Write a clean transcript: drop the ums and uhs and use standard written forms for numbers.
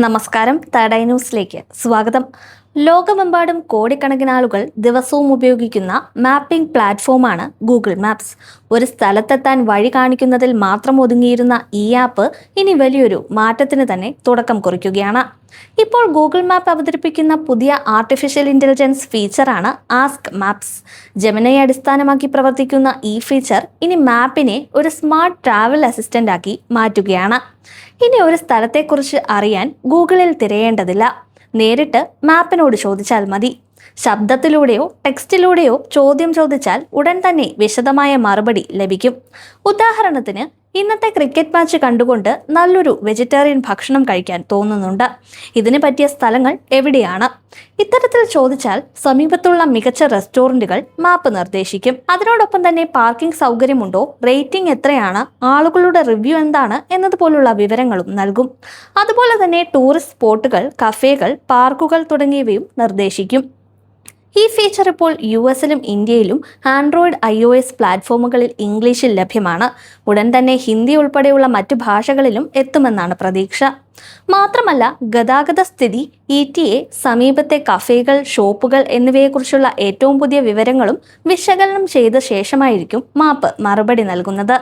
നമസ്കാരം, third eye ന്യൂസിലേക്ക് സ്വാഗതം. ലോകമെമ്പാടും കോടിക്കണക്കിന് ആളുകൾ ദിവസവും ഉപയോഗിക്കുന്ന മാപ്പിംഗ് പ്ലാറ്റ്ഫോമാണ് ഗൂഗിൾ മാപ്സ്. ഒരു സ്ഥലത്തെത്താൻ വഴി കാണിക്കുന്നതിൽ മാത്രം ഒതുങ്ങിയിരുന്ന ഈ ആപ്പ് ഇനി വലിയൊരു മാറ്റത്തിന് തന്നെ തുടക്കം കുറിക്കുകയാണ്. ഇപ്പോൾ ഗൂഗിൾ മാപ്പ് അവതരിപ്പിക്കുന്ന പുതിയ ആർട്ടിഫിഷ്യൽ ഇന്റലിജൻസ് ഫീച്ചറാണ് ആസ്ക് മാപ്സ്. ജെമിനിയെ അടിസ്ഥാനമാക്കി പ്രവർത്തിക്കുന്ന ഈ ഫീച്ചർ ഇനി മാപ്പിനെ ഒരു സ്മാർട്ട് ട്രാവൽ അസിസ്റ്റന്റ് ആക്കി മാറ്റുകയാണ്. ഇനി ഒരു സ്ഥലത്തെക്കുറിച്ച് അറിയാൻ ഗൂഗിളിൽ തിരയേണ്ടതില്ല. നേരിട്ട് മാപ്പിനോട് ചോദിച്ചാൽ മതി. ശബ്ദത്തിലൂടെയോ ടെക്സ്റ്റിലൂടെയോ ചോദ്യം ചോദിച്ചാൽ ഉടൻ തന്നെ വിശദമായ മറുപടി ലഭിക്കും. ഉദാഹരണത്തിന്, ഇന്നത്തെ ക്രിക്കറ്റ് മാച്ച് കണ്ടുകൊണ്ട് നല്ലൊരു വെജിറ്റേറിയൻ ഭക്ഷണം കഴിക്കാൻ തോന്നുന്നുണ്ട്. ഇതിന് പറ്റിയ സ്ഥലങ്ങൾ എവിടെയാണ്? ഇത്തരത്തിൽ ചോദിച്ചാൽ സമീപത്തുള്ള മികച്ച റെസ്റ്റോറൻറ്റുകൾ മാപ്പ് നിർദ്ദേശിക്കും. അതിനോടൊപ്പം തന്നെ പാർക്കിംഗ് സൗകര്യമുണ്ടോ, റേറ്റിംഗ് എത്രയാണ്, ആളുകളുടെ റിവ്യൂ എന്താണ് എന്നതുപോലുള്ള വിവരങ്ങളും നൽകും. അതുപോലെ തന്നെ ടൂറിസ്റ്റ് സ്പോട്ടുകൾ, കഫേകൾ, പാർക്കുകൾ തുടങ്ങിയവയും നിർദ്ദേശിക്കും. ഈ ഫീച്ചർ ഇപ്പോൾ US-ലും ഇന്ത്യയിലും ആൻഡ്രോയിഡ് iOS പ്ലാറ്റ്ഫോമുകളിൽ ഇംഗ്ലീഷിൽ ലഭ്യമാണ്. ഉടൻ തന്നെ ഹിന്ദി ഉൾപ്പെടെയുള്ള മറ്റു ഭാഷകളിലും എത്തുമെന്നാണ് പ്രതീക്ഷ. മാത്രമല്ല, ഗതാഗത സ്ഥിതി, ETA, സമീപത്തെ കഫേകൾ, ഷോപ്പുകൾ എന്നിവയെക്കുറിച്ചുള്ള ഏറ്റവും പുതിയ വിവരങ്ങളും വിശകലനം ചെയ്ത ശേഷമായിരിക്കും മാപ്പ് മറുപടി നൽകുന്നത്.